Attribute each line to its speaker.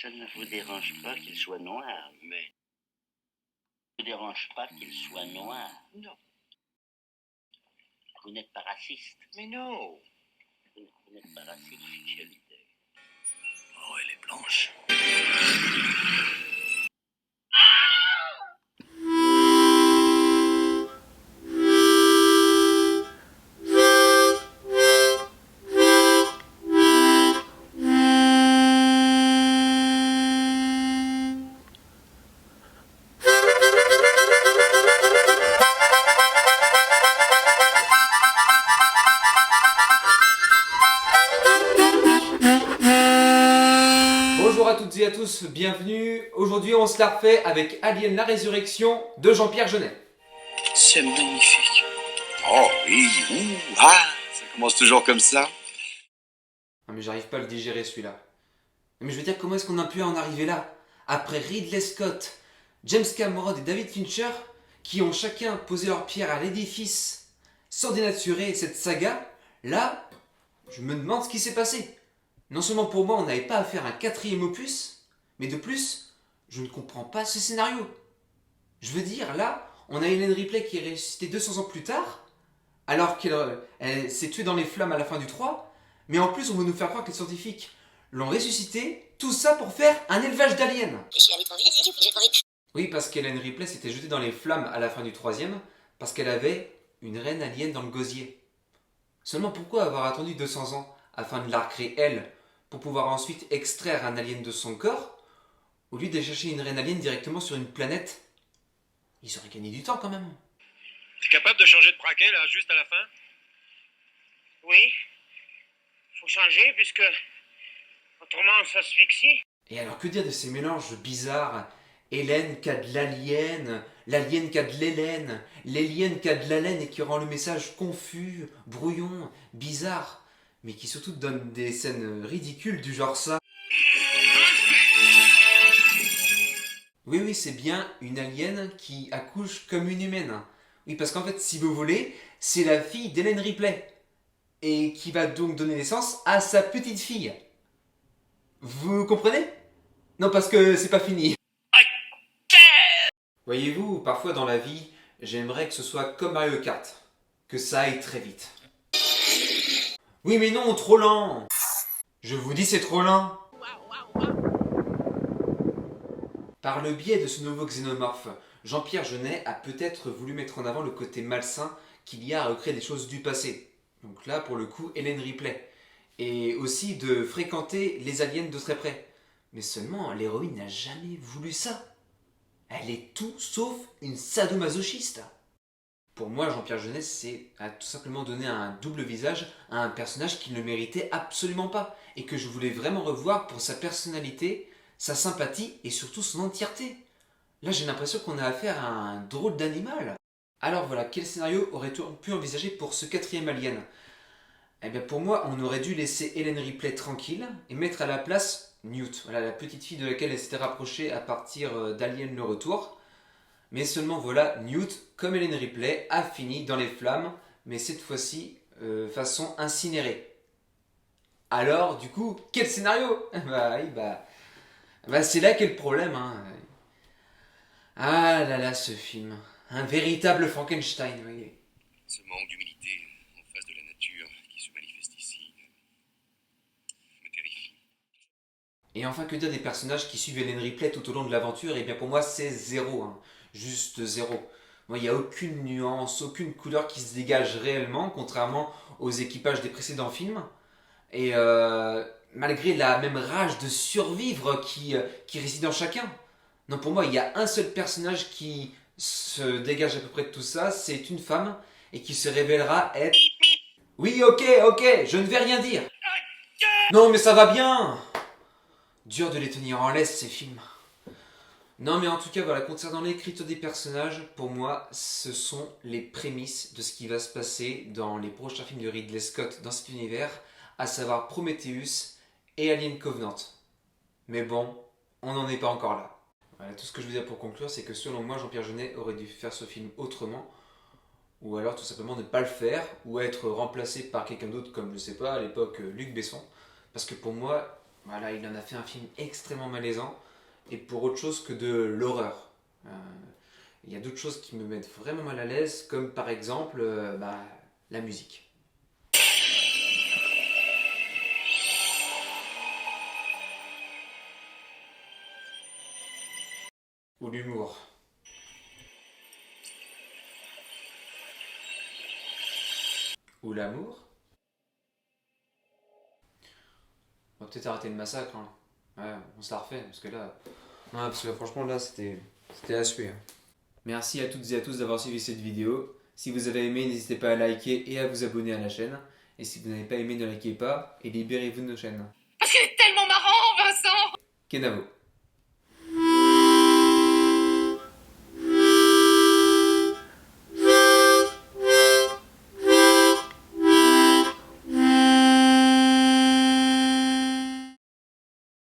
Speaker 1: Ça ne vous dérange pas qu'il soit noir, mais... Ça ne vous dérange pas qu'il soit noir.
Speaker 2: Non.
Speaker 1: Vous n'êtes pas raciste.
Speaker 2: Mais non.
Speaker 1: Vous n'êtes pas raciste.
Speaker 2: Quelle idée. Oh, elle est blanche.
Speaker 3: Bonjour à toutes et à tous, bienvenue. Aujourd'hui on se la refait avec Alien la Résurrection de Jean-Pierre Jeunet.
Speaker 2: C'est magnifique.
Speaker 4: Oh oui, ça commence toujours comme ça.
Speaker 3: Non mais j'arrive pas à le digérer celui-là. Mais je veux dire, comment est-ce qu'on a pu en arriver là? Après Ridley Scott, James Cameron et David Fincher, qui ont chacun posé leur pierre à l'édifice sans dénaturer cette saga, là, je me demande ce qui s'est passé. Non seulement pour moi on n'avait pas à faire un quatrième opus, mais de plus, je ne comprends pas ce scénario. Je veux dire, là, on a Hélène Ripley qui est ressuscitée 200 ans plus tard, alors qu'elle s'est tuée dans les flammes à la fin du 3, mais en plus on veut nous faire croire que les scientifiques l'ont ressuscitée, tout ça pour faire un élevage d'aliens.
Speaker 5: Je suis allé trop vite, j'ai trop vite.
Speaker 3: Oui, parce qu'Hélène Ripley s'était jetée dans les flammes à la fin du 3e, parce qu'elle avait une reine alien dans le gosier. Seulement pourquoi avoir attendu 200 ans afin de la recréer elle, pour pouvoir ensuite extraire un alien de son corps, au lieu d'aller chercher une reine alien directement sur une planète? Ils auraient gagné du temps quand même.
Speaker 6: T'es capable de changer de braquet, là, juste à la fin?
Speaker 7: Oui, faut changer puisque autrement on s'asphyxie.
Speaker 3: Et alors que dire de ces mélanges bizarres? Hélène qui a de l'alien, l'alien qui a de l'Hélène, l'alien qui a de l'haleine et qui rend le message confus, brouillon, bizarre, mais qui surtout donne des scènes ridicules du genre ça. Oui, c'est bien une alien qui accouche comme une humaine. Oui, parce qu'en fait, si vous voulez, c'est la fille d'Hélène Ripley. Et qui va donc donner naissance à sa petite fille. Vous comprenez? Non, parce que c'est pas fini. Voyez-vous, parfois dans la vie, j'aimerais que ce soit comme Mario Kart. Que ça aille très vite. Oui, mais non, trop lent. Je vous dis, c'est trop lent. Par le biais de ce nouveau xénomorphe, Jean-Pierre Jeunet a peut-être voulu mettre en avant le côté malsain qu'il y a à recréer des choses du passé. Donc là, pour le coup, Hélène Ripley. Et aussi de fréquenter les aliens de très près. Mais seulement, l'héroïne n'a jamais voulu ça. Elle est tout sauf une sadomasochiste. Pour moi, Jean-Pierre Jeunet a tout simplement donné un double visage à un personnage qu'il ne méritait absolument pas. Et que je voulais vraiment revoir pour sa personnalité, sa sympathie et surtout son entièreté. Là, j'ai l'impression qu'on a affaire à un drôle d'animal. Alors voilà, quel scénario aurait-on pu envisager pour ce quatrième alien? Eh bien pour moi, on aurait dû laisser Hélène Ripley tranquille et mettre à la place Newt, voilà, la petite fille de laquelle elle s'était rapprochée à partir d'Alien le Retour. Mais seulement voilà, Newt, comme Hélène Ripley, a fini dans les flammes, mais cette fois-ci façon incinérée. Alors, du coup, quel scénario? C'est là qu'est le problème. Hein. Ah là là, ce film. Un véritable Frankenstein, oui.
Speaker 4: Ce manque d'humilité en face de la nature qui se manifeste ici me terrifie.
Speaker 3: Et enfin, que dire des personnages qui suivent Hélène Ripley tout au long de l'aventure? Et bien pour moi, c'est zéro. Hein. Juste zéro. Moi, il n'y a aucune nuance, aucune couleur qui se dégage réellement, contrairement aux équipages des précédents films. Et malgré la même rage de survivre qui réside en chacun. Non, pour moi, il y a un seul personnage qui se dégage à peu près de tout ça, c'est une femme, et qui se révélera être... Oui, ok, je ne vais rien dire. Non, mais ça va bien. Dur de les tenir en laisse, ces films. Non, mais en tout cas, voilà, concernant l'écriture des personnages, pour moi, ce sont les prémices de ce qui va se passer dans les prochains films de Ridley Scott dans cet univers, à savoir Prometheus et Alien Covenant. Mais bon, on n'en est pas encore là. Voilà, tout ce que je veux dire pour conclure, c'est que selon moi, Jean-Pierre Jeunet aurait dû faire ce film autrement, ou alors tout simplement ne pas le faire, ou être remplacé par quelqu'un d'autre comme, je sais pas, à l'époque Luc Besson. Parce que pour moi, voilà, il en a fait un film extrêmement malaisant, et pour autre chose que de l'horreur. Il y a d'autres choses qui me mettent vraiment mal à l'aise, comme par exemple la musique. Ou l'humour. Ou l'amour. On va peut-être arrêter le massacre. Hein. Ouais, on se la refait, parce que là... Non, parce que franchement, là, c'était à suer. Hein. Merci à toutes et à tous d'avoir suivi cette vidéo. Si vous avez aimé, n'hésitez pas à liker et à vous abonner à la chaîne. Et si vous n'avez pas aimé, ne likez pas et libérez-vous de nos chaînes.
Speaker 8: Parce qu'il est tellement marrant, Vincent!
Speaker 3: Kenavo.